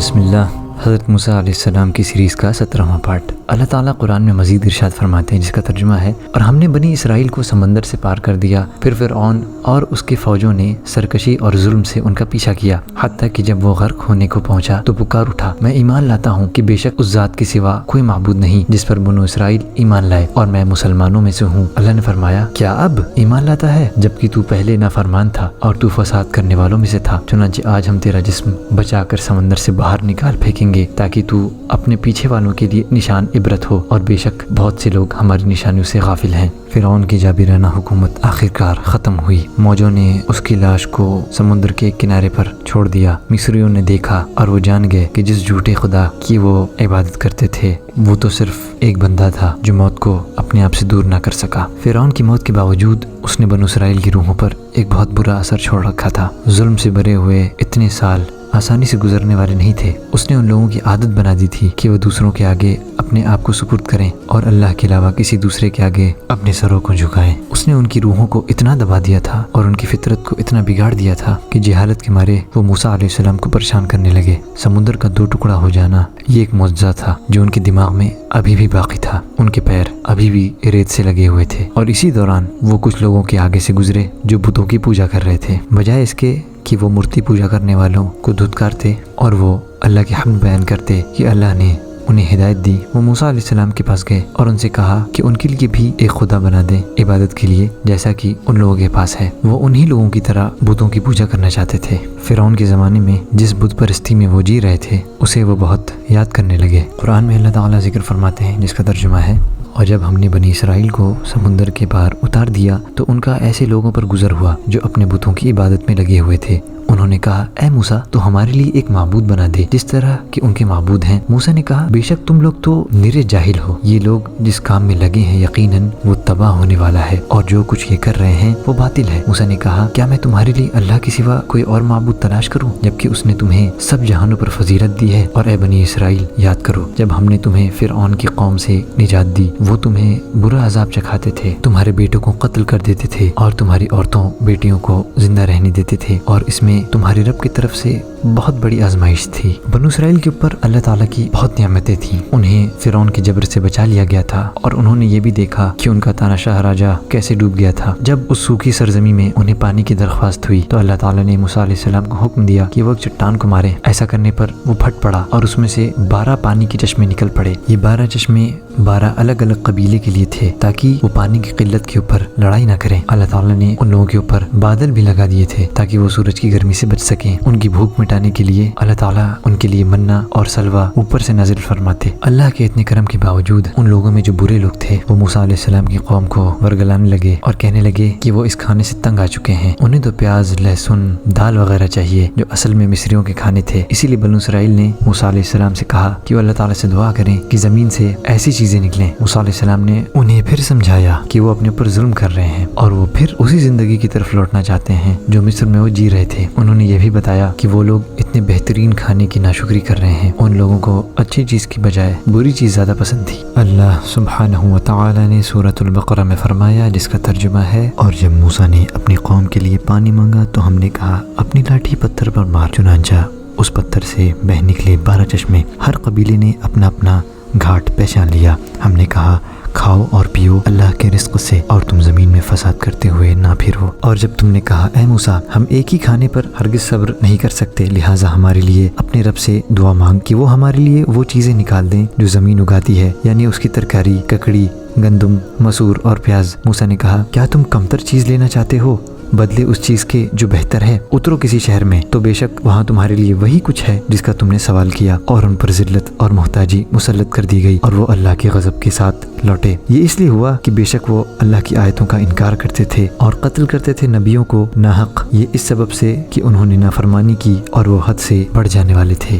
بسم اللہ۔ حضرت موسیٰ علیہ السلام کی سیریز کا 17واں پارٹ۔ اللہ تعالیٰ قرآن میں مزید ارشاد فرماتے ہیں، جس کا ترجمہ ہے، اور ہم نے بنی اسرائیل کو سمندر سے پار کر دیا، پھر فرعون اور اس کے فوجوں نے سرکشی اور ظلم سے ان کا پیچھا کیا، حتیٰ کہ جب وہ غرق ہونے کو پہنچا تو پکار اٹھا، میں ایمان لاتا ہوں کہ بے شک اس ذات کے سوا کوئی معبود نہیں جس پر بنو اسرائیل ایمان لائے، اور میں مسلمانوں میں سے ہوں۔ اللہ نے فرمایا، کیا اب ایمان لاتا ہے جبکہ تو پہلے نافرمان تھا اور تو فساد کرنے والوں میں سے تھا؟ چنانچہ آج ہم تیرا جسم بچا کر سمندر سے باہر نکال پھینکیں گے تاکہ تو اپنے پیچھے والوں کے لیے نشان عبرت ہو، اور بے شک بہت سے لوگ ہماری نشانیوں سے غافل ہیں۔ فرعون کی جابرانہ حکومت آخرکار ختم ہوئی۔ موجوں نے اس کی لاش کو سمندر کے کنارے پر چھوڑ دیا۔ مصریوں نے دیکھا اور وہ جان گئے کہ جس جھوٹے خدا کی وہ عبادت کرتے تھے وہ تو صرف ایک بندہ تھا جو موت کو اپنے آپ سے دور نہ کر سکا۔ فرعون کی موت کے باوجود اس نے بنو اسرائیل کی روحوں پر ایک بہت برا اثر چھوڑ رکھا تھا۔ ظلم سے بھرے ہوئے اتنے سال آسانی سے گزرنے والے نہیں تھے۔ اس نے ان لوگوں کی عادت بنا دی تھی کہ وہ دوسروں کے آگے اپنے آپ کو سپرد کریں اور اللہ کے علاوہ کسی دوسرے کے آگے اپنے سروں کو جھکائیں۔ اس نے ان کی روحوں کو اتنا دبا دیا تھا اور ان کی فطرت کو اتنا بگاڑ دیا تھا کہ جہالت کے مارے وہ موسیٰ علیہ السلام کو پریشان کرنے لگے۔ سمندر کا 2 ٹکڑا ہو جانا یہ ایک معجزہ تھا جو ان کے دماغ میں ابھی بھی باقی تھا۔ ان کے پیر ابھی بھی ریت سے لگے ہوئے تھے، اور اسی دوران وہ کچھ لوگوں کے آگے سے گزرے جو بتوں کی پوجا کر رہے تھے۔ بجائے اس کے کہ وہ مورتی پوجا کرنے والوں کو دھتکارتے اور وہ اللہ کی حمد بیان کرتے کہ اللہ نے انہیں ہدایت دی، وہ موسیٰ علیہ السلام کے پاس گئے اور ان سے کہا کہ ان کے لیے بھی ایک خدا بنا دیں عبادت کے لیے جیسا کہ ان لوگوں کے پاس ہے۔ وہ انہی لوگوں کی طرح بتوں کی پوجا کرنا چاہتے تھے۔ فرعون کے زمانے میں جس بت پرستی میں وہ جی رہے تھے اسے وہ بہت یاد کرنے لگے۔ قرآن میں اللہ تعالیٰ ذکر فرماتے ہیں، جس کا ترجمہ ہے، اور جب ہم نے بنی اسرائیل کو سمندر کے پار اتار دیا تو ان کا ایسے لوگوں پر گزر ہوا جو اپنے بتوں کی عبادت میں لگے ہوئے تھے۔ انہوں نے کہا، اے موسیٰ تو ہمارے لیے ایک معبود بنا دے جس طرح کہ ان کے معبود ہیں۔ موسیٰ نے کہا، بے شک تم لوگ تو نرے جاہل ہو، یہ لوگ جس کام میں لگے ہیں یقیناً وہ تباہ ہونے والا ہے، اور جو کچھ یہ کر رہے ہیں وہ باطل ہے۔ موسیٰ نے کہا، کیا میں تمہارے لیے اللہ کے سوا کوئی اور معبود تلاش کروں جبکہ اس نے تمہیں سب جہانوں پر فضیلت دی ہے؟ اور اے بنی اسرائیل، یاد کرو جب ہم نے تمہیں فرعون کی قوم سے نجات دی، وہ تمہیں برا عذاب چکھاتے تھے، تمہارے بیٹوں کو قتل کر دیتے تھے اور تمہاری عورتوں بیٹیوں کو زندہ رہنے دیتے تھے، اور اس میں تمہارے رب کی طرف سے بہت بڑی آزمائش تھی۔ بنو اسرائیل کے اوپر اللہ تعالیٰ کی بہت نعمتیں تھیں۔ انہیں فرعون کے جبر سے بچا لیا گیا تھا، اور انہوں نے یہ بھی دیکھا کہ ان کا تانا شاہ راجہ کیسے ڈوب گیا تھا۔ جب اس سوکھی سرزمین میں انہیں پانی کی درخواست ہوئی تو اللہ تعالیٰ نے موسیٰ علیہ السلام کو حکم دیا کہ وہ ایک چٹان کو مارے۔ ایسا کرنے پر وہ پھٹ پڑا اور اس میں سے 12 پانی کے چشمے نکل پڑے۔ یہ 12 چشمے 12 الگ الگ قبیلے کے لیے تھے تاکہ وہ پانی کی قلت کے اوپر لڑائی نہ کریں۔ اللہ تعالیٰ نے ان لوگوں کے اوپر بادل بھی لگا دیے تھے تاکہ وہ سورج کی گرمی سے بچ سکیں۔ ان کی بھوک مٹانے کے لیے اللہ تعالیٰ ان کے لیے منہ اور سلوہ اوپر سے نازل فرماتے۔ اللہ کے اتنے کرم کے باوجود ان لوگوں میں جو برے لوگ تھے وہ موسیٰ علیہ السلام کی قوم کو ورگلانے لگے اور کہنے لگے کہ وہ اس کھانے سے تنگ آ چکے ہیں، انہیں تو پیاز، لہسن، دال وغیرہ چاہیے جو اصل میں مصریوں کے کھانے تھے۔ اسی لیے بنو اسرائیل نے موسیٰ علیہ السلام سے کہا کہ وہ اللہ تعالیٰ سے دعا کریں کہ زمین سے ایسی چیزیں نکلیں۔ موسیٰ علیہ السلام نے انہیں پھر سمجھایا کہ وہ اپنے اوپر ظلم کر رہے ہیں اور وہ پھر اسی زندگی کی طرف لوٹنا چاہتے ہیں جو مصر میں وہ جی رہے تھے۔ انہوں نے یہ بھی بتایا کہ وہ لوگ اتنے بہترین کھانے کی ناشکری کر رہے ہیں، ان لوگوں کو اچھی چیز کی بجائے بری چیز زیادہ پسند تھی۔ اللہ سبحانہ و تعالی نے سورۃ البقرہ میں فرمایا، جس کا ترجمہ ہے، اور جب موسیٰ نے اپنی قوم کے لیے پانی مانگا تو ہم نے کہا، اپنی لاٹھی پتھر پر مار، چنانچہ اس پتھر سے بہہ نکلے 12 چشمے۔ ہر قبیلے نے اپنا اپنا گھاٹ پہچان لیا۔ ہم نے کہا، کھاؤ اور پیو اللہ کے رزق سے، اور تم زمین میں فساد کرتے ہوئے نہ پھرو۔ اور جب تم نے کہا، اے موسیٰ ہم ایک ہی کھانے پر ہرگز صبر نہیں کر سکتے، لہٰذا ہمارے لیے اپنے رب سے دعا مانگ کہ وہ ہمارے لیے وہ چیزیں نکال دیں جو زمین اگاتی ہے، یعنی اس کی ترکاری، ککڑی، گندم، مسور اور پیاز۔ موسیٰ نے کہا، کیا تم کمتر چیز لینا چاہتے ہو بدلے اس چیز کے جو بہتر ہے؟ اترو کسی شہر میں تو بے شک وہاں تمہارے لیے وہی کچھ ہے جس کا تم نے سوال کیا۔ اور ان پر ذلت اور محتاجی مسلط کر دی گئی اور وہ اللہ کے غضب کے ساتھ لوٹے۔ یہ اس لیے ہوا کہ بے شک وہ اللہ کی آیتوں کا انکار کرتے تھے اور قتل کرتے تھے نبیوں کو ناحق، یہ اس سبب سے کہ انہوں نے نافرمانی کی اور وہ حد سے بڑھ جانے والے تھے۔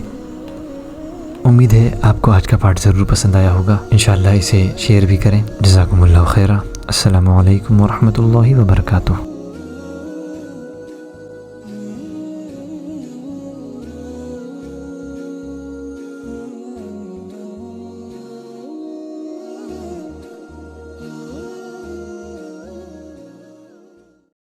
امید ہے آپ کو آج کا پارٹ ضرور پسند آیا ہوگا۔ انشاءاللہ اسے شیئر بھی کریں۔ جزاکم اللہ خیرہ۔ السلام علیکم ورحمۃ اللہ وبرکاتہ۔